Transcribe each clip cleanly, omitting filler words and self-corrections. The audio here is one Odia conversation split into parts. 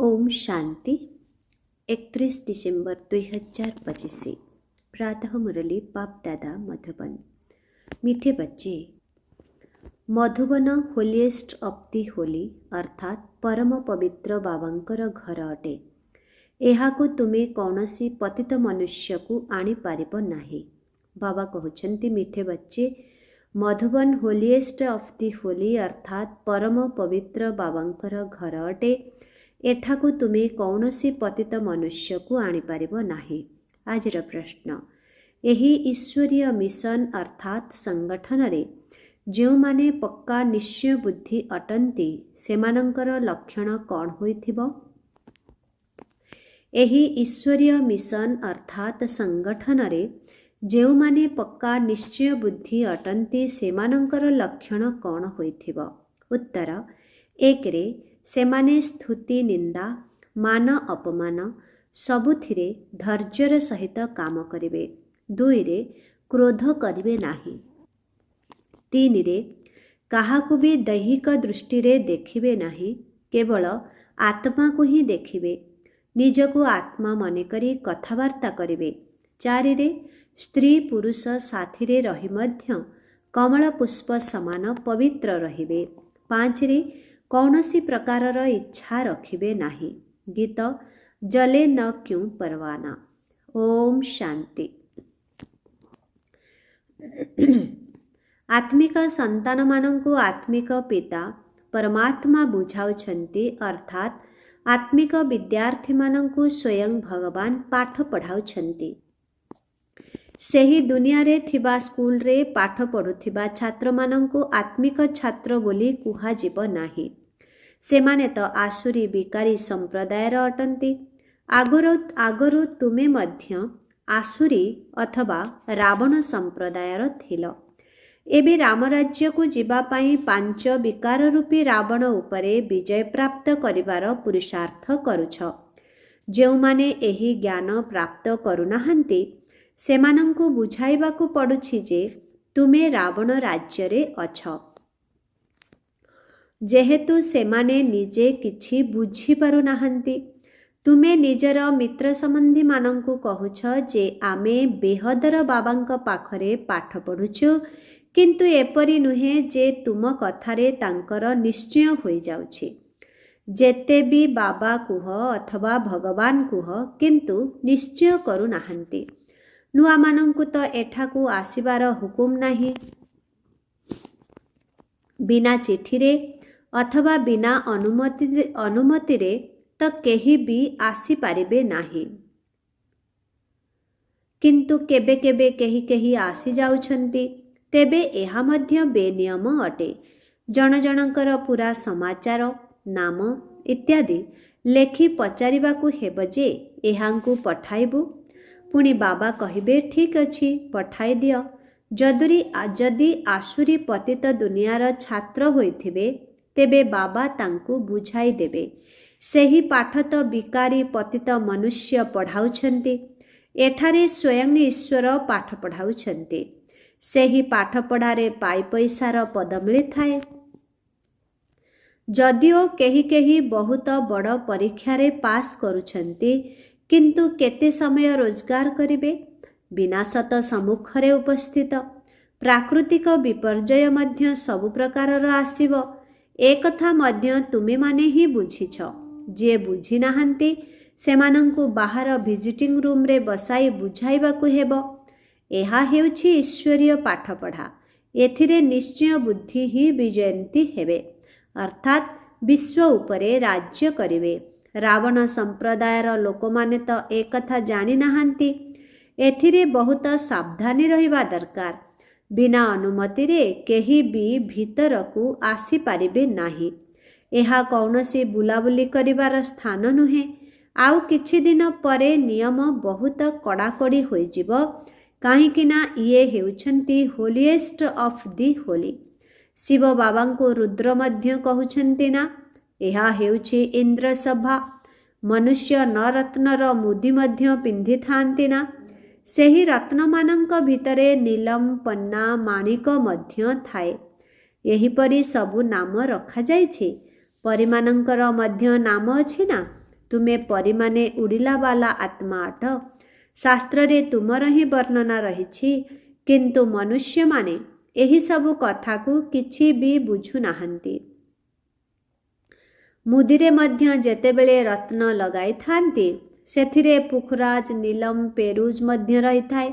ओम शांति 31 डिसेंबर 2025 प्रातः मुरली बाप दादा मधुबन। मीठे बच्चे, Madhuban holiest of the Holi अर्थात परम पवित्र बाबांकर घर अटे। एहाकु तुमे कौनसी पतित मनुष्य को आनी पारिब नाही। बाबा कहउछन्ति, मीठे बच्चे, Madhuban holiest of the Holi अर्थात परम पवित्र बाबांकर घर अटे। एठाकु तुमे कौनसी पतित मनुष्य को आनी पारिब नाही। आजर प्रश्न, एही ईश्वरीय मिशन अर्थात संगठन रे जो माने पक्का निश्चय बुद्धि अटंती सेमानंकर लक्षण कौन होइथिबो? एही ईश्वरीय मिशन अर्थात संगठन रे जो माने पक्का निश्चय बुद्धि अटंती सेमानंकर लक्षण कौन होइथिबो? उत्तर, एक रे सेमाने स्तुति निंदा मान अपमान सबुथिरे धैर्यर सहित काम करिवे। दुई रे क्रोध करिवे नाही। तीन रे काहाकु भी दैहिक दृष्टि रे देखिवे नाही, केवल आत्मा को ही देखिवे। निजको आत्मा मने करी कथावार्ता करिवे। चारि रे स्त्री पुरुष साथी रे रही मध्य कमल पुष्प समान पवित्र रहिवे। पांच रे कौनसी प्रकारर इच्छा रखिबे नाही। गीत जले न क्यों परवाना। ओम शांति। आत्मिक संतान मानंकु आत्मिक पिता परमात्मा बुझाउछन्ति अर्थात आत्मिक विद्यार्थी मानंकु स्वयं भगवान पाठ पढ़ाउछन्ति। सेही दुनिया रे थिबा स्कूल रे पाठ पढ़ुथिबा छात्र मानंकु आत्मिक छात्र बोली कुहा जीव नाही। सेमाने तो आसुरी विकारी संप्रदायर अटंती। आगरु तुमे मध्य आसुरी अथवा रावण संप्रदायर थिल। एबे रामराज्य को जीवा पाई पांच विकार रूपी रावण उपरे विजय प्राप्त करिवार पुरुषार्थ करुछ। जेउ माने एही ज्ञान प्राप्त करुनाहंती सेमानंकु बुझाइबाकु पडुछि जे तुमे रावण राज्य रे अछ। जेहेतु सेमाने निजे किछि बुझी पारु नाहंती, तुमे निजर मित्र संबंधी मानंकु कहुछ जे आमे बेहदर बाबांक पाखरे पाठ पढ़ुछु, किंतु एपरि नुहे जे तुम कथारे तांकर निश्चय होई जाउछि। जेते भी बाबा कुह अथवा भगवान कुह, किंतु निश्चय करू नाहंती। नुआ मानंकु तो एठाकु आसिबार हुकुम नाही। बिना चिठी रे अथवा बिना अनुमति रे तो केही भी आसी पारिबे नाही। किंतु केबे केबे केही आसी जाउछन्ति, तेबे एहा मध्य बेनियम अटे। जन जनकर पूरा समाचार नाम इत्यादि लेखि पचारिबाकु हेब जे एहांकु पठाइबु। पुणी बाबा कहिबे, ठीक अछि पठाई दियो। जदि आसुरी पतित दुनियार छात्र होइथिबे तेबे बाबा तांकु बुझाई देबे। सेही पाठ तो विकारी पतित मनुष्य पढ़ाउछन्ति। एठारे स्वयं ईश्वर पाठ पढ़ाउछन्ति। सेही पाठ पढ़ारे पाई पैसार पद मिलिथाए। जदिओ केही बहुत बड़ परीक्षा रे पास करुछन्ति, किंतु केते समय रोजगार करिबे? विनाश तो सम्मुखरे उपस्थित। प्राकृतिक विपर्जय मध्य सबु प्रकारर आसीब। एक कथा मध्य तुमे माने ही बुझिछ। जे बुझी नाहंती सेमानंकु बाहर विजिटिंग रूम रे बसाई बुझाइबाकु हेब। एहा हेउछि ईश्वरीय पाठ पढ़ा। एथिरे निश्चय बुद्धि ही विजयंती हेबे, अर्थात विश्व उपरे राज्य करिवे। रावण संप्रदायर लोकमाने तो एक कथा जानी नाहंती। एथिरे बहुत सावधानी रहिबा दरकार। बिना अनुमति रे केही भी भीतर को आसी पारिबे नाही। एहा कौनसी बुलाबुली करिबार स्थान नुहे। आउ किछि दिन परे नियम बहुत कड़ाकड़ी होई जिवो, काहेकि ना इए हेउछन्ति holiest of the holy. Shiva बाबांको रुद्र मध्य कहउछन्ति ना, एहा हेउछि इंद्र सभा। मनुष्य न रत्नर मुदी मध्य पिंधि थांति ना, सेही रत्नमानंक भितरे नीलम पन्ना माणिक मध्य थाए। एहीपरि सबु नाम रखा जाइछि। परिमानंकर मध्य नाम अछि ना। ତୁମେ ପରୀମାନେ ଉଡ଼ିଲା ବାଲା ଆତ୍ମା ଅଟ। ଶାସ୍ତ୍ରରେ ତୁମର ହିଁ ବର୍ଣ୍ଣନା ରହିଛି, କିନ୍ତୁ ମନୁଷ୍ୟମାନେ ଏହିସବୁ କଥାକୁ କିଛି ବି ବୁଝୁନାହାନ୍ତି। ମୁଦିରେ ମଧ୍ୟ ଯେତେବେଳେ ରତ୍ନ ଲଗାଇଥାନ୍ତି, ସେଥିରେ ପୁଖରାଜ, ନୀଲମ, ପେରୁଜ ମଧ୍ୟ ରହିଥାଏ।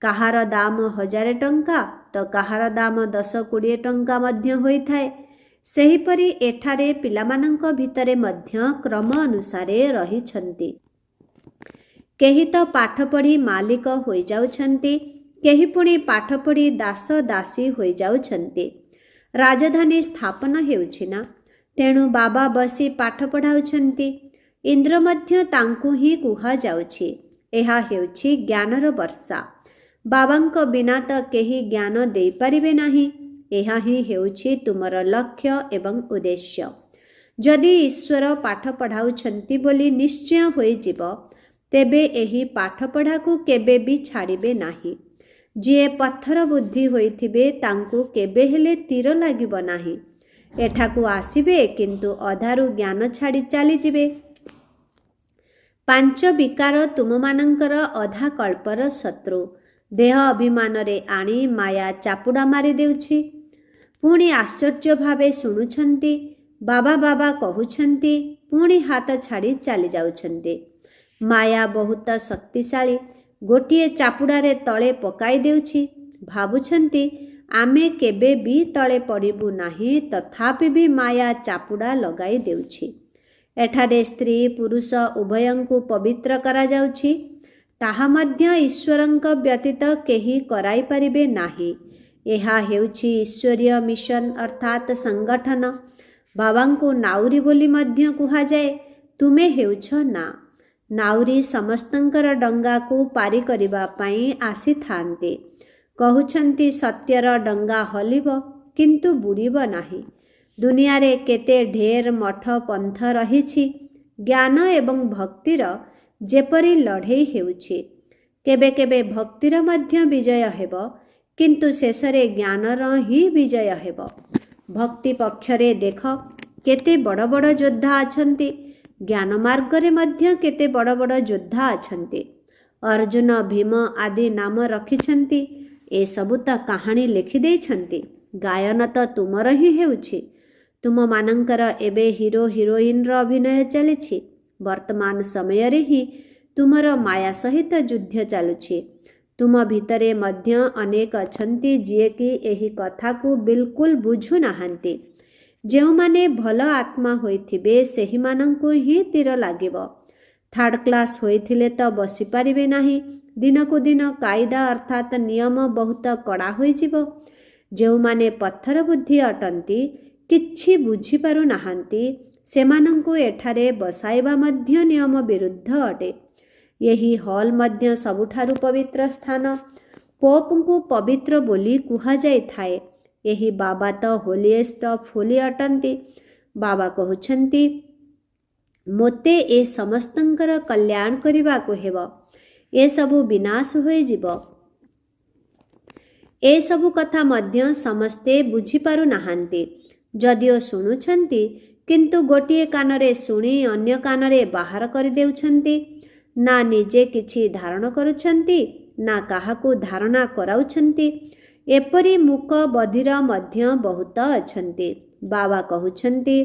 କାହାର ଦାମ 1000 ଟଙ୍କା ତ କାହାର ଦାମ 10-20 ଟଙ୍କା ମଧ୍ୟ ହୋଇଥାଏ। ସେହିପରି ଏଠାରେ ପିଲାମାନଙ୍କ ଭିତରେ ମଧ୍ୟ କ୍ରମ ଅନୁସାରେ ରହିଛନ୍ତି। କେହି ତ ପାଠ ପଢ଼ି ମାଲିକ ହୋଇଯାଉଛନ୍ତି, କେହି ପୁଣି ପାଠ ପଢ଼ି ଦାସ ଦାସୀ ହୋଇଯାଉଛନ୍ତି। ରାଜଧାନୀ ସ୍ଥାପନ ହେଉଛି ନା, ତେଣୁ ବାବା ବସି ପାଠ ପଢ଼ାଉଛନ୍ତି। ଇନ୍ଦ୍ର ମଧ୍ୟ ତାଙ୍କୁ ହିଁ କୁହାଯାଉଛି। ଏହା ହେଉଛି ଜ୍ଞାନର ବର୍ଷା। ବାବାଙ୍କ ବିନା ତ କେହି ଜ୍ଞାନ ଦେଇପାରିବେ ନାହିଁ। ଏହା ହିଁ ହେଉଛି ତୁମର ଲକ୍ଷ୍ୟ ଏବଂ ଉଦ୍ଦେଶ୍ୟ। ଯଦି ଈଶ୍ୱର ପାଠ ପଢ଼ାଉଛନ୍ତି ବୋଲି ନିଶ୍ଚୟ ହୋଇଯିବ, ତେବେ ଏହି ପାଠପଢ଼ାକୁ କେବେ ବି ଛାଡ଼ିବେ ନାହିଁ। ଯିଏ ପଥର ବୁଦ୍ଧି ହୋଇଥିବେ ତାଙ୍କୁ କେବେ ହେଲେ ତୀର ଲାଗିବ ନାହିଁ। ଏଠାକୁ ଆସିବେ କିନ୍ତୁ ଅଧାରୁ ଜ୍ଞାନ ଛାଡ଼ି ଚାଲିଯିବେ। 5 ବିକାର ତୁମମାନଙ୍କର ଅଧା କଳ୍ପର ଶତ୍ରୁ। ଦେହ ଅଭିମାନରେ ଆଣି ମାୟା ଚାପୁଡ଼ା ମାରିଦେଉଛି। ପୁଣି ଆଶ୍ଚର୍ଯ୍ୟ ଭାବେ ଶୁଣୁଛନ୍ତି, ବାବା ବାବା କହୁଛନ୍ତି, ପୁଣି ହାତ ଛାଡ଼ି ଚାଲିଯାଉଛନ୍ତି। ମାୟା ବହୁତ ଶକ୍ତିଶାଳୀ। ଗୋଟିଏ ଚାପୁଡ଼ାରେ ତଳେ ପକାଇ ଦେଉଛି। ଭାବୁଛନ୍ତି ଆମେ କେବେ ବି ତଳେ ପଡ଼ିବୁ ନାହିଁ, ତଥାପି ବି ମାୟା ଚାପୁଡ଼ା ଲଗାଇ ଦେଉଛି। ଏଠାରେ ସ୍ତ୍ରୀ ପୁରୁଷ ଉଭୟଙ୍କୁ ପବିତ୍ର କରାଯାଉଛି। ତାହା ମଧ୍ୟ ଈଶ୍ୱରଙ୍କ ବ୍ୟତୀତ କେହି କରାଇପାରିବେ ନାହିଁ। ଏହା ହେଉଛି ଈଶ୍ୱରୀୟ ମିଶନ ଅର୍ଥାତ୍ ସଂଗଠନ। ବାବାଙ୍କୁ ନାଉରୀ ବୋଲି ମଧ୍ୟ କୁହାଯାଏ। ତୁମେ ହେଉଛ ନା। ନାଉରୀ ସମସ୍ତଙ୍କର ଡଙ୍ଗାକୁ ପାରି କରିବା ପାଇଁ ଆସିଥାନ୍ତି। କହୁଛନ୍ତି ସତ୍ୟର ଡଙ୍ଗା ହଲିବ କିନ୍ତୁ ବୁଡ଼ିବ ନାହିଁ। ଦୁନିଆରେ କେତେ ଢେର ମଠ ପନ୍ଥ ରହିଛି। ଜ୍ଞାନ ଏବଂ ଭକ୍ତିର ଯେପରି ଲଢ଼େଇ ହେଉଛି। କେବେ କେବେ ଭକ୍ତିର ମଧ୍ୟ ବିଜୟ ହେବ, କିନ୍ତୁ ଶେଷରେ ଜ୍ଞାନର ହିଁ ବିଜୟ ହେବ। ଭକ୍ତି ପକ୍ଷରେ ଦେଖ କେତେ ବଡ଼ ବଡ଼ ଯୋଦ୍ଧା ଅଛନ୍ତି। ଜ୍ଞାନ ମାର୍ଗରେ ମଧ୍ୟ କେତେ ବଡ଼ ବଡ଼ ଯୋଦ୍ଧା ଅଛନ୍ତି। ଅର୍ଜୁନ, ଭୀମ ଆଦି ନାମ ରଖିଛନ୍ତି। ଏସବୁ ତ କାହାଣୀ ଲେଖିଦେଇଛନ୍ତି। ଗାୟନ ତ ତୁମର ହିଁ ହେଉଛି। ତୁମମାନଙ୍କର ଏବେ ହିରୋ ହିରୋଇନ୍ର ଅଭିନୟ ଚାଲିଛି। ବର୍ତ୍ତମାନ ସମୟରେ ହିଁ ତୁମର ମାୟା ସହିତ ଯୁଦ୍ଧ ଚାଲୁଛି। ତୁମ ଭିତରେ ମଧ୍ୟ ଅନେକ ଅଛନ୍ତି ଯିଏକି ଏହି କଥାକୁ ବିଲକୁଲ ବୁଝୁନାହାନ୍ତି। ଯେଉଁମାନେ ଭଲ ଆତ୍ମା ହୋଇଥିବେ ସେହିମାନଙ୍କୁ ହିଁ ତୀର ଲାଗିବ। ଥାର୍ଡ଼ କ୍ଲାସ୍ ହୋଇଥିଲେ ତ ବସିପାରିବେ ନାହିଁ। ଦିନକୁ ଦିନ କାଇଦା ଅର୍ଥାତ୍ ନିୟମ ବହୁତ କଡ଼ା ହୋଇଯିବ। ଯେଉଁମାନେ ପଥର ବୁଦ୍ଧି ଅଟନ୍ତି, କିଛି ବୁଝିପାରୁନାହାନ୍ତି, ସେମାନଙ୍କୁ ଏଠାରେ ବସାଇବା ମଧ୍ୟ ନିୟମ ବିରୁଦ୍ଧ ଅଟେ। ଏହି ହଲ୍ ମଧ୍ୟ ସବୁଠାରୁ ପବିତ୍ର ସ୍ଥାନ। ପୋପ୍ଙ୍କୁ ପବିତ୍ର ବୋଲି କୁହାଯାଇଥାଏ। ଏହି ବାବା ତ ହୋଲିଏଷ୍ଟ ଅଫ୍ ହୋଲି ଅଟନ୍ତି। ବାବା କହୁଛନ୍ତି, ମୋତେ ଏ ସମସ୍ତଙ୍କର କଲ୍ୟାଣ କରିବାକୁ ହେବ। ଏସବୁ ବିନାଶ ହୋଇଯିବ। ଏସବୁ କଥା ମଧ୍ୟ ସମସ୍ତେ ବୁଝିପାରୁନାହାନ୍ତି। ଯଦିଓ ଶୁଣୁଛନ୍ତି, କିନ୍ତୁ ଗୋଟିଏ କାନରେ ଶୁଣି ଅନ୍ୟ କାନରେ ବାହାର କରିଦେଉଛନ୍ତି। ନା ନିଜେ କିଛି ଧାରଣ କରୁଛନ୍ତି, ନା କାହାକୁ ଧାରଣା କରାଉଛନ୍ତି। ଏପରି ମୂକ ବଧିର ମଧ୍ୟ ବହୁତ ଅଛନ୍ତି। ବାବା କହୁଛନ୍ତି,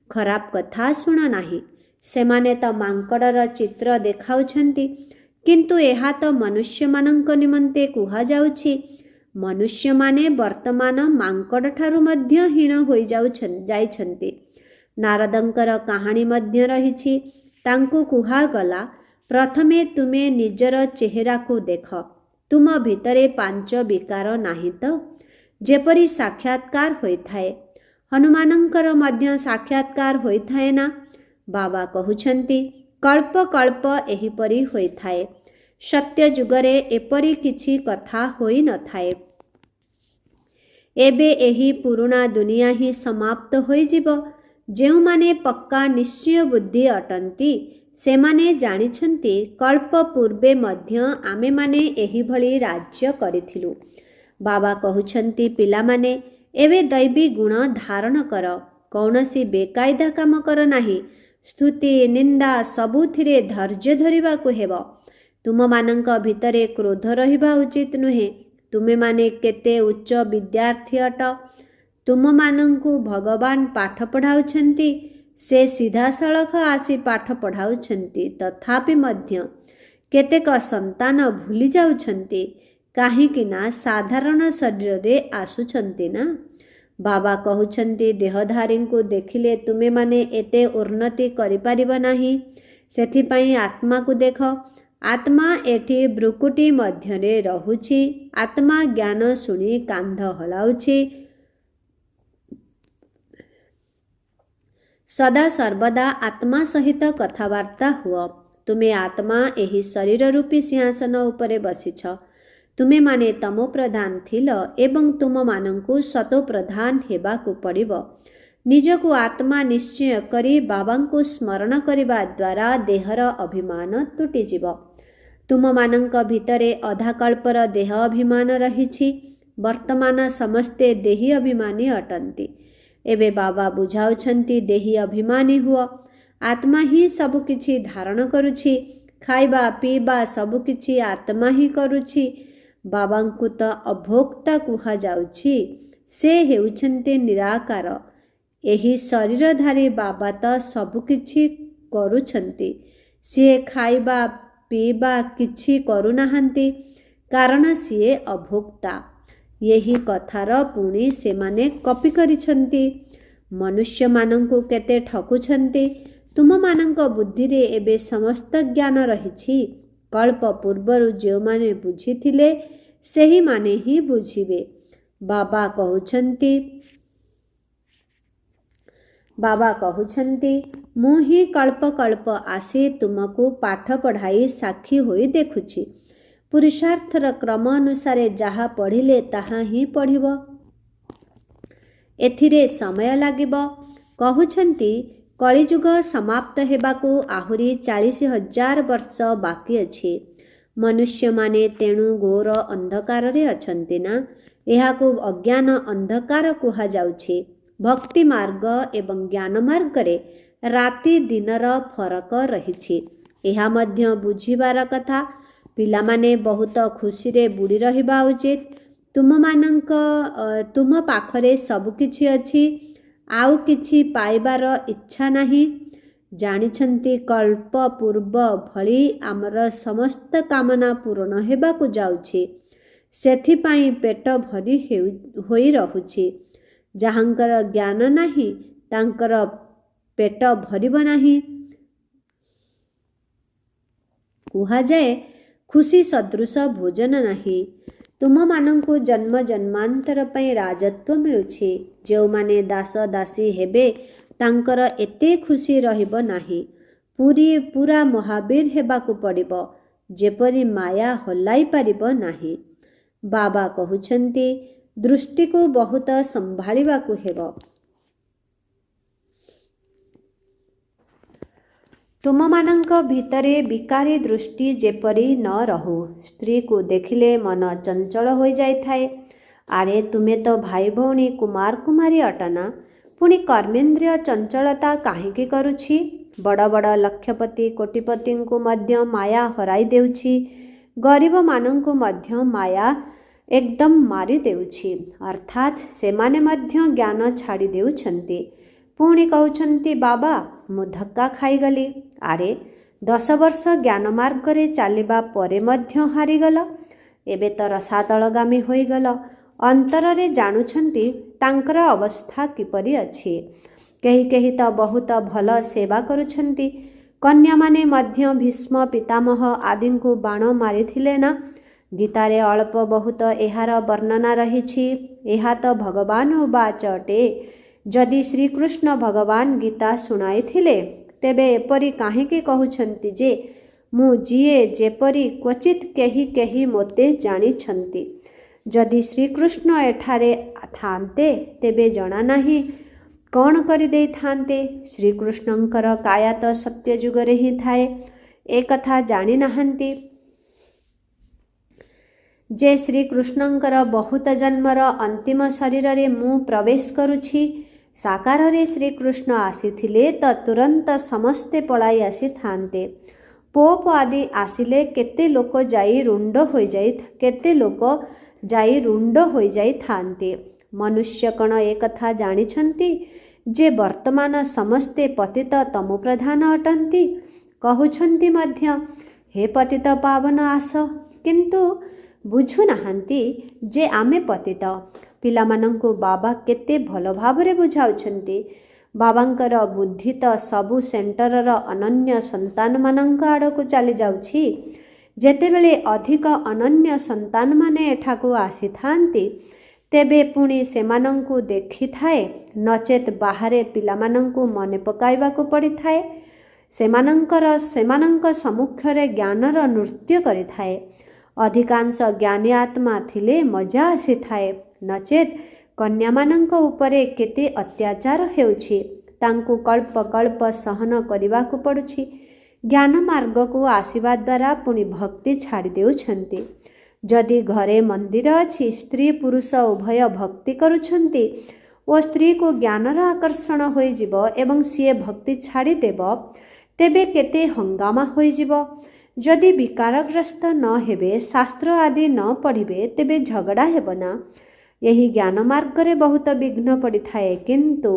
ଖରାପ କଥା ଶୁଣ ନାହିଁ। ସେମାନେ ତ ମାଙ୍କଡ଼ର ଚିତ୍ର ଦେଖାଉଛନ୍ତି, କିନ୍ତୁ ଏହା ତ ମନୁଷ୍ୟମାନଙ୍କ ନିମନ୍ତେ କୁହାଯାଉଛି। ମନୁଷ୍ୟମାନେ ବର୍ତ୍ତମାନ ମାଙ୍କଡ଼ଠାରୁ ମଧ୍ୟ ହୀନ ହୋଇଯାଇଛନ୍ତି। ନାରଦଙ୍କର କାହାଣୀ ମଧ୍ୟ ରହିଛି। ତାଙ୍କୁ କୁହାଗଲା, ପ୍ରଥମେ ତୁମେ ନିଜର ଚେହେରାକୁ ଦେଖ। ତୁମ ଭିତରେ 5 ବିକାର ନାହିଁ ତ? ଯେପରି ସାକ୍ଷାତକାର ହୋଇଥାଏ। ହନୁମାନଙ୍କର ମଧ୍ୟ ସାକ୍ଷାତକାର ହୋଇଥାଏ ନା? ବାବା କହୁଛନ୍ତି, କଳ୍ପ କଳ୍ପ ଏହିପରି ହୋଇଥାଏ। ସତ୍ୟ ଯୁଗରେ ଏପରି କିଛି କଥା ହୋଇନଥାଏ। ଏବେ ଏହି ପୁରୁଣା ଦୁନିଆ ହିଁ ସମାପ୍ତ ହୋଇଯିବ। ଯେଉଁମାନେ ପକ୍କା ନିଶ୍ଚୟ ବୁଦ୍ଧି ଅଟନ୍ତି, ସେମାନେ ଜାଣିଛନ୍ତି କଳ୍ପ ପୂର୍ବେ ମଧ୍ୟ ଆମେମାନେ ଏହିଭଳି ରାଜ୍ୟ କରିଥିଲୁ। ବାବା କହୁଛନ୍ତି, ପିଲାମାନେ ଏବେ ଦୈବୀ ଗୁଣ ଧାରଣ କର। କୌଣସି ବେକାଇଦା କାମ କର ନାହିଁ। स्तुति निंदा सबुथिरे धैर्य धरिबाकु हेब। तुमମାନଙ୍କ ଭିତରେ କ୍ରୋଧ ରହିବା ଉଚିତ ନୁହେଁ। ତୁମେମାନେ କେତେ ଉଚ୍ଚ ବିଦ୍ୟାର୍ଥୀ ଅଟ। ତୁମମାନଙ୍କୁ ଭଗବାନ ପାଠ ପଢ଼ାଉଛନ୍ତି। ସେ ସିଧାସଳଖ ଆସି ପାଠ ପଢ଼ାଉଛନ୍ତି। ତଥାପି ମଧ୍ୟ କେତେକ ସନ୍ତାନ ଭୁଲି ଯାଉଛନ୍ତି, କାହିଁକି ନା ସାଧାରଣ ଶରୀରରେ ଆସୁଛନ୍ତି ନା। ବାବା କହୁଛନ୍ତି, ଦେହଧାରୀଙ୍କୁ ଦେଖିଲେ ତୁମେମାନେ ଏତେ ଉନ୍ନତି କରିପାରିବ ନାହିଁ। ସେଥିପାଇଁ ଆତ୍ମାକୁ ଦେଖ। ଆତ୍ମା ଏଠି ଭ୍ରୁକୁଟି ମଧ୍ୟରେ ରହୁଛି। ଆତ୍ମା ଜ୍ଞାନ ଶୁଣି କାନ୍ଧ ହଲାଉଛି। ସଦା ସର୍ବଦା ଆତ୍ମା ସହିତ କଥାବାର୍ତ୍ତା ହୁଅ। ତୁମେ ଆତ୍ମା ଏହି ଶରୀର ରୂପୀ ସିଂହାସନ ଉପରେ ବସିଛ। ତୁମେମାନେ ତମୋ ପ୍ରଧାନ ଥିଲ ଏବଂ ତୁମମାନଙ୍କୁ ସତୋ ପ୍ରଧାନ ହେବାକୁ ପଡ଼ିବ। ନିଜକୁ ଆତ୍ମା ନିଶ୍ଚୟ କରି ବାବାଙ୍କୁ ସ୍ମରଣ କରିବା ଦ୍ୱାରା ଦେହର ଅଭିମାନ ତୁଟିଯିବ। ତୁମମାନଙ୍କ ଭିତରେ ଅଧାକଳ୍ପର ଦେହ ଅଭିମାନ ରହିଛି। ବର୍ତ୍ତମାନ ସମସ୍ତେ ଦେହୀ ଅଭିମାନୀ ଅଟନ୍ତି। ଏବେ ବାବା ବୁଝାଉଛନ୍ତି, ଦେହୀ ଅଭିମାନୀ ହୁଅ। ଆତ୍ମା ହିଁ ସବୁକିଛି ଧାରଣ କରୁଛି। ଖାଇବା ପିଇବା ସବୁକିଛି ଆତ୍ମା ହିଁ କରୁଛି। ବାବାଙ୍କୁ ତ ଅଭୋକ୍ତା କୁହାଯାଉଛି। ସେ ହେଉଛନ୍ତି ନିରାକାର। ଏହି ଶରୀରଧାରୀ ବାବା ତ ସବୁକିଛି କରୁଛନ୍ତି। ସିଏ ଖାଇବା ପିଇବା କିଛି କରୁନାହାନ୍ତି, କାରଣ ସିଏ ଅଭୋକ୍ତା। ଏହି କଥାର ପୁଣି ସେମାନେ କପି କରିଛନ୍ତି। ମନୁଷ୍ୟମାନଙ୍କୁ କେତେ ଠକୁଛନ୍ତି। ତୁମମାନଙ୍କ ବୁଦ୍ଧିରେ ଏବେ ସମସ୍ତ ଜ୍ଞାନ ରହିଛି। କଳ୍ପ ପୂର୍ବରୁ ଯେଉଁମାନେ ବୁଝିଥିଲେ ସେହିମାନେ ହିଁ ବୁଝିବେ। ବାବା କହୁଛନ୍ତି, ମୁଁ ହିଁ କଳ୍ପ କଳ୍ପ ଆସି ତୁମକୁ ପାଠ ପଢ଼ାଇ ସାକ୍ଷୀ ହୋଇ ଦେଖୁଛି। ପୁରୁଷାର୍ଥର କ୍ରମ ଅନୁସାରେ ଯାହା ପଢ଼ିଲେ ତାହା ହିଁ ପଢ଼ିବ। ଏଥିରେ ସମୟ ଲାଗିବ। କହୁଛନ୍ତି, କଳିଯୁଗ ସମାପ୍ତ ହେବାକୁ ଆହୁରି 40,000 ବର୍ଷ ବାକି ଅଛି। ମନୁଷ୍ୟମାନେ ତେଣୁ ଘୋର ଅନ୍ଧକାରରେ ଅଛନ୍ତି ନା। ଏହାକୁ ଅଜ୍ଞାନ ଅନ୍ଧକାର କୁହାଯାଉଛି। ଭକ୍ତି ମାର୍ଗ ଏବଂ ଜ୍ଞାନ ମାର୍ଗରେ ରାତି ଦିନର ଫରକ ରହିଛି। ଏହା ମଧ୍ୟ ବୁଝିବାର କଥା। ପିଲାମାନେ ବହୁତ ଖୁସିରେ ବୁଡ଼ି ରହିବା ଉଚିତ। ତୁମ ପାଖରେ ସବୁକିଛି ଅଛି। ଆଉ କିଛି ପାଇବାର ଇଚ୍ଛା ନାହିଁ। ଜାଣିଛନ୍ତି, କଳ୍ପ ପୂର୍ବ ଭଳି ଆମର ସମସ୍ତ କାମନା ପୂରଣ ହେବାକୁ ଯାଉଛି। ସେଥିପାଇଁ ପେଟ ଭରି ହୋଇ ରହୁଛି। ଯାହାଙ୍କର ଜ୍ଞାନ ନାହିଁ ତାଙ୍କର ପେଟ ଭରିବ ନାହିଁ। କୁହାଯାଏ, ଖୁସି ସଦୃଶ ଭୋଜନ ନାହିଁ। ତୁମମାନଙ୍କୁ ଜନ୍ମ ଜନ୍ମାନ୍ତର ପାଇଁ ରାଜତ୍ୱ ମିଳୁଛି। ଯେଉଁମାନେ ଦାସ ଦାସୀ ହେବେ ତାଙ୍କର ଏତେ ଖୁସି ରହିବ ନାହିଁ। ପୁରା ମହାବୀର ହେବାକୁ ପଡ଼ିବ, ଯେପରି ମାୟା ହଲାଇ ପାରିବ ନାହିଁ। ବାବା କହୁଛନ୍ତି, ଦୃଷ୍ଟିକୁ ବହୁତ ସମ୍ଭାଳିବାକୁ ହେବ। ତୁମମାନଙ୍କ ଭିତରେ ବିକାରୀ ଦୃଷ୍ଟି ଯେପରି ନ ରହୁ। ସ୍ତ୍ରୀକୁ ଦେଖିଲେ ମନ ଚଞ୍ଚଳ ହୋଇଯାଇଥାଏ। ଆରେ ତୁମେ ତ ଭାଇ ଭଉଣୀ କୁମାର କୁମାରୀ ଅଟନା, ପୁଣି କର୍ମେନ୍ଦ୍ରିୟ ଚଞ୍ଚଳତା କାହିଁକି କରୁଛି? ବଡ଼ ବଡ଼ ଲକ୍ଷପତି କୋଟିପତିଙ୍କୁ ମଧ୍ୟ ମାୟା ହରାଇ ଦେଉଛି। ଗରିବମାନଙ୍କୁ ମଧ୍ୟ ମାୟା ଏକଦମ ମାରି ଦେଉଛି। ଅର୍ଥାତ୍ ସେମାନେ ମଧ୍ୟ ଜ୍ଞାନ ଛାଡ଼ି ଦେଉଛନ୍ତି। ପୁଣି କହୁଛନ୍ତି, ବାବା ମୁଁ ଧକ୍କା ଖାଇଗଲି। ଆରେ 10 ବର୍ଷ ଜ୍ଞାନ ମାର୍ଗରେ ଚାଲିବା ପରେ ମଧ୍ୟ ହାରିଗଲ। ଏବେ ତ ରସାତଳଗାମୀ ହୋଇଗଲ। ଅନ୍ତରରେ ଜାଣୁଛନ୍ତି ତାଙ୍କର ଅବସ୍ଥା କିପରି ଅଛି। କେହି କେହି ତ ବହୁତ ଭଲ ସେବା କରୁଛନ୍ତି। କନ୍ୟାମାନେ ମଧ୍ୟ ଭୀଷ୍ମ ପିତାମହ ଆଦିଙ୍କୁ ବାଣ ମାରିଥିଲେ ନା। ଗୀତାରେ ଅଳ୍ପ ବହୁତ ଏହାର ବର୍ଣ୍ଣନା ରହିଛି। ଏହା ତ ଭଗବାନ ଉବାଚ ଅଟେ। ଯଦି ଶ୍ରୀକୃଷ୍ଣ ଭଗବାନ ଗୀତା ଶୁଣାଇଥିଲେ ତେବେ ଏପରି କାହିଁକି କହୁଛନ୍ତି ଯେ ମୁଁ ଯିଏ ଯେପରି କ୍ୱଚିତ୍ କେହି କେହି ମୋତେ ଜାଣିଛନ୍ତି। ଯଦି ଶ୍ରୀକୃଷ୍ଣ ଏଠାରେ ଥାନ୍ତେ ତେବେ ଜଣା ନାହିଁ କ'ଣ କରିଦେଇଥାନ୍ତେ। ଶ୍ରୀକୃଷ୍ଣଙ୍କର କାୟା ତ ସତ୍ୟ ଯୁଗରେ ହିଁ ଥାଏ। ଏକଥା ଜାଣିନାହାନ୍ତି ଯେ ଶ୍ରୀକୃଷ୍ଣଙ୍କର ବହୁତ ଜନ୍ମର ଅନ୍ତିମ ଶରୀରରେ ମୁଁ ପ୍ରବେଶ କରୁଛି। ସାକାରରେ ଶ୍ରୀକୃଷ୍ଣ ଆସିଥିଲେ ତ ତୁରନ୍ତ ସମସ୍ତେ ପଳାଇ ଆସିଥାନ୍ତେ। ପୋପ ଆଦି ଆସିଲେ କେତେ ଲୋକ ଯାଇ ରୁଣ୍ଡ ହୋଇଯାଇଥାନ୍ତେ। ମନୁଷ୍ୟ କ'ଣ ଏକଥା ଜାଣିଛନ୍ତି ଯେ ବର୍ତ୍ତମାନ ସମସ୍ତେ ପତିତ ତମୋପ୍ରଧାନ ଅଟନ୍ତି? କହୁଛନ୍ତି ମଧ୍ୟ, ହେ ପତିତ ପାବନ ଆସ, କିନ୍ତୁ ବୁଝୁନାହାନ୍ତି ଯେ ଆମେ ପତିତ। ପିଲାମାନଙ୍କୁ ବାବା କେତେ ଭଲ ଭାବରେ ବୁଝାଉଛନ୍ତି। ବାବାଙ୍କର ବୁଦ୍ଧି ତ ସବୁ ସେଣ୍ଟରର ଅନନ୍ୟ ସନ୍ତାନମାନଙ୍କ ଆଡ଼କୁ ଚାଲିଯାଉଛି। ଯେତେବେଳେ ଅଧିକ ଅନନ୍ୟ ସନ୍ତାନମାନେ ଏଠାକୁ ଆସିଥାନ୍ତି, ତେବେ ପୁଣି ସେମାନଙ୍କୁ ଦେଖିଥାଏ, ନଚେତ୍ ବାହାରେ ପିଲାମାନଙ୍କୁ ମନେ ପକାଇବାକୁ ପଡ଼ିଥାଏ। ସେମାନଙ୍କ ସମ୍ମୁଖରେ ଜ୍ଞାନର ନୃତ୍ୟ କରିଥାଏ। ଅଧିକାଂଶ ଜ୍ଞାନୀ ଆତ୍ମା ଥିଲେ ମଜା ଆସିଥାଏ, ନଚେତ୍ କନ୍ୟାମାନଙ୍କ ଉପରେ କେତେ ଅତ୍ୟାଚାର ହେଉଛି, ତାଙ୍କୁ କଳ୍ପ କଳ୍ପ ସହନ କରିବାକୁ ପଡ଼ୁଛି। ଜ୍ଞାନ ମାର୍ଗକୁ ଆସିବା ଦ୍ୱାରା ପୁଣି ଭକ୍ତି ଛାଡ଼ି ଦେଉଛନ୍ତି। ଯଦି ଘରେ ମନ୍ଦିର ଅଛି, ସ୍ତ୍ରୀ ପୁରୁଷ ଉଭୟ ଭକ୍ତି କରୁଛନ୍ତି ଓ ସ୍ତ୍ରୀକୁ ଜ୍ଞାନର ଆକର୍ଷଣ ହୋଇଯିବ ଏବଂ ସିଏ ଭକ୍ତି ଛାଡ଼ିଦେବ, ତେବେ କେତେ ହଙ୍ଗାମା ହୋଇଯିବ। ଯଦି ବିକାରଗ୍ରସ୍ତ ନ ହେବେ, ଶାସ୍ତ୍ର ଆଦି ନ ପଢ଼ିବେ, ତେବେ ଝଗଡ଼ା ହେବ ନା? ଏହି ଜ୍ଞାନ ମାର୍ଗରେ ବହୁତ ବିଘ୍ନ ପଡ଼ିଥାଏ, କିନ୍ତୁ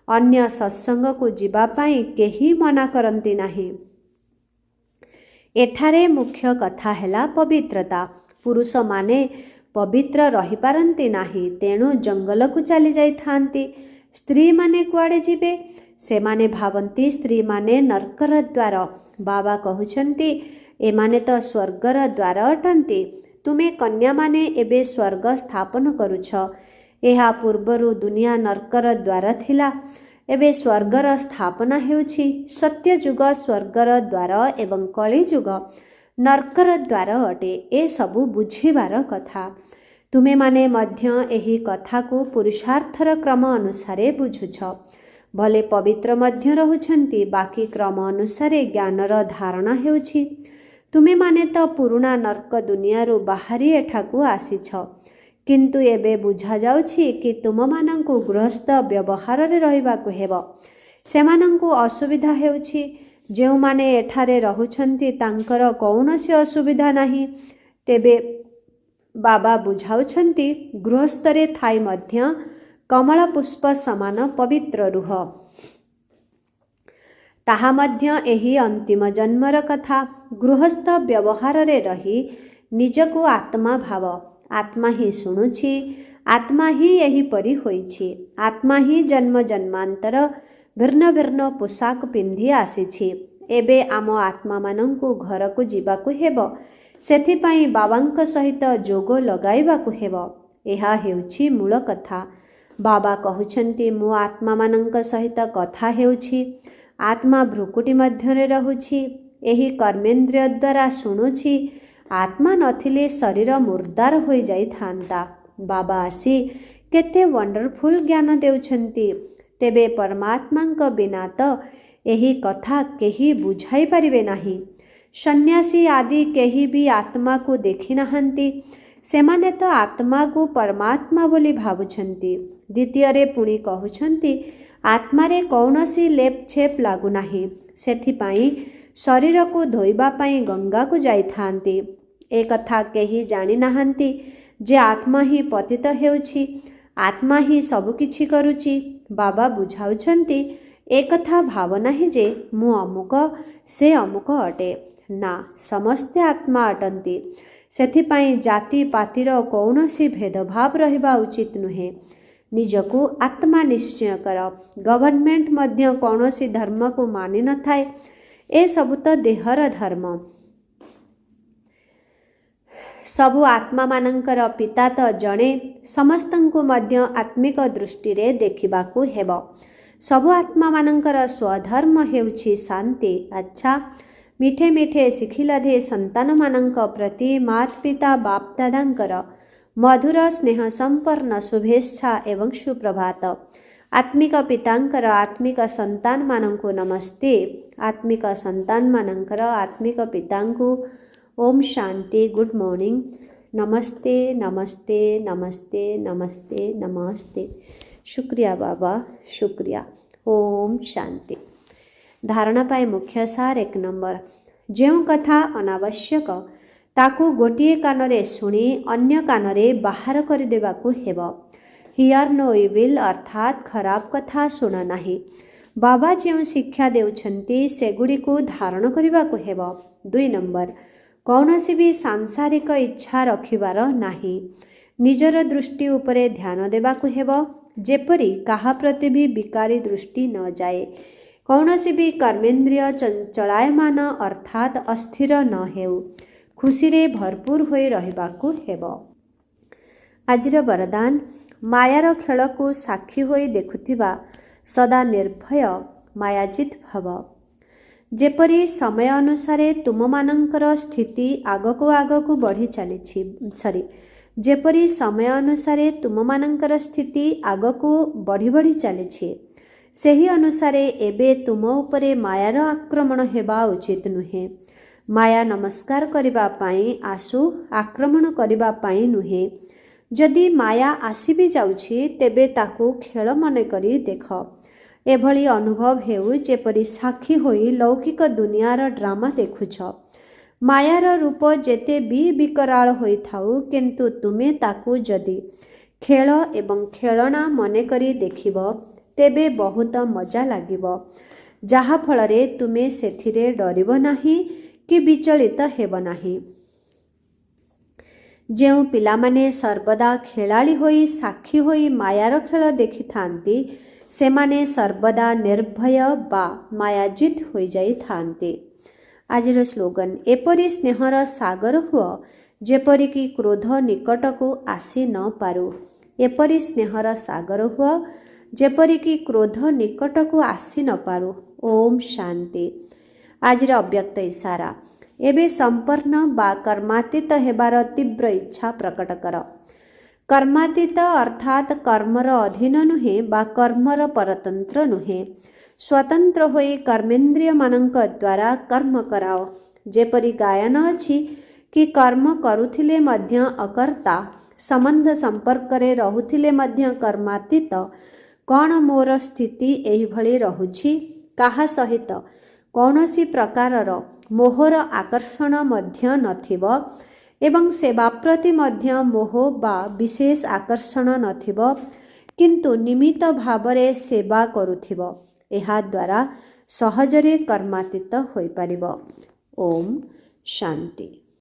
ଅନ୍ୟ ସତ୍ସଙ୍ଗକୁ ଯିବା ପାଇଁ କେହି ମନା କରନ୍ତି ନାହିଁ। ଏଠାରେ ମୁଖ୍ୟ କଥା ହେଲା ପବିତ୍ରତା। ପୁରୁଷମାନେ ପବିତ୍ର ରହିପାରନ୍ତି ନାହିଁ, ତେଣୁ ଜଙ୍ଗଲକୁ ଚାଲିଯାଇଥାନ୍ତି। ସ୍ତ୍ରୀମାନେ କୁଆଡ଼େ ଯିବେ? ସେମାନେ ଭାବନ୍ତି ସ୍ତ୍ରୀମାନେ ନର୍କର ଦ୍ୱାର। ବାବା କହୁଛନ୍ତି, ଏମାନେ ତ ସ୍ୱର୍ଗର ଦ୍ୱାର ଅଟନ୍ତି। ତୁମେ କନ୍ୟାମାନେ ଏବେ ସ୍ୱର୍ଗ ସ୍ଥାପନ କରୁଛ। ଏହା ପୂର୍ବରୁ ଦୁନିଆ ନର୍କର ଦ୍ୱାର ଥିଲା, ଏବେ ସ୍ୱର୍ଗର ସ୍ଥାପନା ହେଉଛି। ସତ୍ୟଯୁଗ ସ୍ୱର୍ଗର ଦ୍ୱାର ଏବଂ କଳିଯୁଗ ନର୍କର ଦ୍ୱାର ଅଟେ। ଏସବୁ ବୁଝିବାର କଥା। ତୁମେମାନେ ମଧ୍ୟ ଏହି କଥାକୁ ପୁରୁଷାର୍ଥର କ୍ରମ ଅନୁସାରେ ବୁଝୁଛ। ଭଲେ ପବିତ୍ର ମଧ୍ୟ ରହୁଛନ୍ତି, ବାକି କ୍ରମ ଅନୁସାରେ ଜ୍ଞାନର ଧାରଣା ହେଉଛି। ତୁମେମାନେ ତ ପୁରୁଣା ନର୍କ ଦୁନିଆରୁ ବାହାରି ଏଠାକୁ ଆସିଛ, କିନ୍ତୁ ଏବେ ବୁଝାଯାଉଛି କି ତୁମମାନଙ୍କୁ ଗୃହସ୍ଥ ବ୍ୟବହାରରେ ରହିବାକୁ ହେବ। ସେମାନଙ୍କୁ ଅସୁବିଧା ହେଉଛି। ଯେଉଁମାନେ ଏଠାରେ ରହୁଛନ୍ତି ତାଙ୍କର କୌଣସି ଅସୁବିଧା ନାହିଁ। ତେବେ ବାବା ବୁଝାଉଛନ୍ତି, ଗୃହସ୍ଥରେ ଥାଇ ମଧ୍ୟ କମଳ ପୁଷ୍ପ ସମାନ ପବିତ୍ର ରୁହ। ତାହା ମଧ୍ୟ ଏହି ଅନ୍ତିମ ଜନ୍ମର କଥା। ଗୃହସ୍ଥ ବ୍ୟବହାରରେ ରହି ନିଜକୁ ଆତ୍ମା ଭାବ। ଆତ୍ମା ହିଁ ଶୁଣୁଛି, ଆତ୍ମା ହିଁ ଏହିପରି ହୋଇଛି। ଆତ୍ମା ହିଁ ଜନ୍ମ ଜନ୍ମାନ୍ତର ଭିନ୍ନ ଭିନ୍ନ ପୋଷାକ ପିନ୍ଧି ଆସିଛି। ଏବେ ଆମ ଆତ୍ମାମାନଙ୍କୁ ଘରକୁ ଯିବାକୁ ହେବ। ସେଥିପାଇଁ ବାବାଙ୍କ ସହିତ ଯୋଗ ଲଗାଇବାକୁ ହେବ। ଏହା ହେଉଛି ମୂଳ କଥା। ବାବା କହୁଛନ୍ତି, ମୁଁ ଆତ୍ମାମାନଙ୍କ ସହିତ କଥା ହେଉଛି। ଆତ୍ମା ଭ୍ରୁକୁଟି ମଧ୍ୟରେ ରହୁଛି। ଏହି କର୍ମେନ୍ଦ୍ରିୟ ଦ୍ୱାରା ଶୁଣୁଛି। ଆତ୍ମା ନଥିଲେ ଶରୀର ମୁର୍ଦାର ହୋଇଯାଇଥାନ୍ତା। ବାବା ଆସି କେତେ ୱଣ୍ଡରଫୁଲ୍ ଜ୍ଞାନ ଦେଉଛନ୍ତି। ତେବେ ପରମାତ୍ମାଙ୍କ ବିନା ତ ଏହି କଥା କେହି ବୁଝାଇ ପାରିବେ ନାହିଁ। ସନ୍ନ୍ୟାସୀ ଆଦି କେହି ବି ଆତ୍ମାକୁ ଦେଖିନାହାନ୍ତି। ସେମାନେ ତ ଆତ୍ମାକୁ ପରମାତ୍ମା ବୋଲି ଭାବୁଛନ୍ତି। ଦ୍ୱିତୀୟରେ ପୁଣି କହୁଛନ୍ତି, ଆତ୍ମାରେ କୌଣସି ଲେପ୍ ଛେପ୍ ଲାଗୁନାହିଁ। ସେଥିପାଇଁ ଶରୀରକୁ ଧୋଇବା ପାଇଁ ଗଙ୍ଗାକୁ ଯାଇଥାନ୍ତି। ଏ କଥା କେହି ଜାଣିନାହାନ୍ତି ଯେ ଆତ୍ମା ହିଁ ପତିତ ହେଉଛି, ଆତ୍ମା ହିଁ ସବୁକିଛି କରୁଛି। ବାବା ବୁଝାଉଛନ୍ତି, ଏ କଥା ଭାବ ନାହିଁ ଯେ ମୁଁ ଅମୁକ, ସେ ଅମୁକ ଅଟେ। ନା, ସମସ୍ତେ ଆତ୍ମା ଅଟନ୍ତି। ସେଥିପାଇଁ ଜାତି ପାତିର କୌଣସି ଭେଦଭାବ ରହିବା ଉଚିତ ନୁହେଁ। ନିଜକୁ ଆତ୍ମା ନିଶ୍ଚୟ କର। ଗଭର୍ଣ୍ଣମେଣ୍ଟ ମଧ୍ୟ କୌଣସି ଧର୍ମକୁ ମାନି ନଥାଏ। ଏସବୁ ତ ଦେହର ଧର୍ମ। ସବୁ ଆତ୍ମାମାନଙ୍କର ପିତା ତ ଜଣେ। ସମସ୍ତଙ୍କୁ ମଧ୍ୟ ଆତ୍ମିକ ଦୃଷ୍ଟିରେ ଦେଖିବାକୁ ହେବ। ସବୁ ଆତ୍ମାମାନଙ୍କର ସ୍ୱଧର୍ମ ହେଉଛି ଶାନ୍ତି। ଆଚ୍ଛା, ମିଠେ ମିଠେ ଶିଖିଲଧେ ସନ୍ତାନମାନଙ୍କ ପ୍ରତି ମାତା ପିତା ବାପ ଦାଦାଙ୍କର ମଧୁର ସ୍ନେହ ସମ୍ପନ୍ନ ଶୁଭେଚ୍ଛା ଏବଂ ସୁପ୍ରଭାତ। ଆତ୍ମିକ ପିତାଙ୍କର ଆତ୍ମିକ ସନ୍ତାନମାନଙ୍କୁ ନମସ୍ତେ। ଆତ୍ମିକ ସନ୍ତାନମାନଙ୍କର ଆତ୍ମିକ ପିତାଙ୍କୁ ଓମ୍ ଶାନ୍ତି, ଗୁଡ୍ ମର୍ଣ୍ଣିଂ, ନମସ୍ତେ ନମସ୍ତେ ନମସ୍ତେ ନମସ୍ତେ ନମସ୍ତେ। शुक्रिया बाबा, शुक्रिया। ओम शांति। धारणा पाए मुख्य सार 1 नंबर, जो कथा अनावश्यक ताकू गोटे कानरे शुणी अन्य कानरे बाहर करदेवाकू हेब। हियर नो इविल अर्थात खराब कथा शुण नाही। बाबा जो शिक्षा देउछंती सेगुड़िकू धारण करबाकू हेब। 2 नंबर, कौनसी भी सांसारिक इच्छा रखिबार नाही। निजर दृष्टि उपरे ध्यान देबाकू हेब, जेपरी काहा प्रति भी विकारी दृष्टि न जाए। कौनसी भी कर्मेंद्रिय चंचलायमान अर्थात अस्थिर न हेउ। खुशी रे भरपूर होई रहिबाकू हेब। आजिर वरदान, मायार खेल को साक्षी होई देखुथिबा सदा निर्भय मायाजित भव। जेपरी समय अनुसारे तुम मानंकर स्थिति आगको आगको बढ़ी चली जेपरी समय अनुसारे तुम मानंकर स्थिति आगको बढ़ी बढ़ी चली सेही अनुसारे एबे तुम उपरे मायार आक्रमण हेबा उचित नुहे। माया नमस्कार करिबा पाई आसु, आक्रमण करिबा पाई नुहे। जदि माया आसी भी जाउछि तेबे ताकू खेल मन करी देख। एभली अनुभव हेउ जेपरी साक्षी होई लौकिक दुनियार ड्रामा देखुछ। मायार रूप जेते भी विकराल होई थाउ, किंतु तुमे ताकू जदि खेल एवं खेलना मने करी देखिब तेबे बहुत मजा लागिब, जहा फलरे तुमे सेथिरे डरिब नाही कि विचलित हेब नाही। जो पिलामाने सर्वदा खेलाड़ी होई साक्षी होई मायार खेल देखि थांती सेमाने सर्वदा निर्भय बा मायाजित होई जाई थांते। आजिर स्लोगन, एपरी स्नेहर सागर हुआ जेपरी कि क्रोध निकटको आसी न पारू। एपरी स्नेहर सागर हुआ जेपरी कि क्रोध निकटको आसी न पारू। ओम शांति। आजिर अव्यक्त इशारा, एबे संपन्न बा कर्मातीत हेबार तीव्र इच्छा प्रकट कर। कर्मातीत अर्थात कर्मर अधीन नुहे बा कर्मर परतंत्र नुहे। स्वतंत्र होई कर्मेंद्रिय मानंक द्वारा कर्म कराओ। जेपरी गायन अछि कि कर्म करुथिले मध्य अकर्ता, संबंध संपर्क रे रहुथिले मध्य कर्मातीत, कौन मोर स्थिति एही भली रहुछि, काहा सहित कौनसी प्रकारर मोहर आकर्षण मध्य नथिब एवं सेवा प्रति मध्य मोह बा विशेष आकर्षण नथिब, किंतु निमित्त भावरे सेवा करुथिब। एहा द्वारा सहजरे कर्मातीत होई परिब। ओम शांति।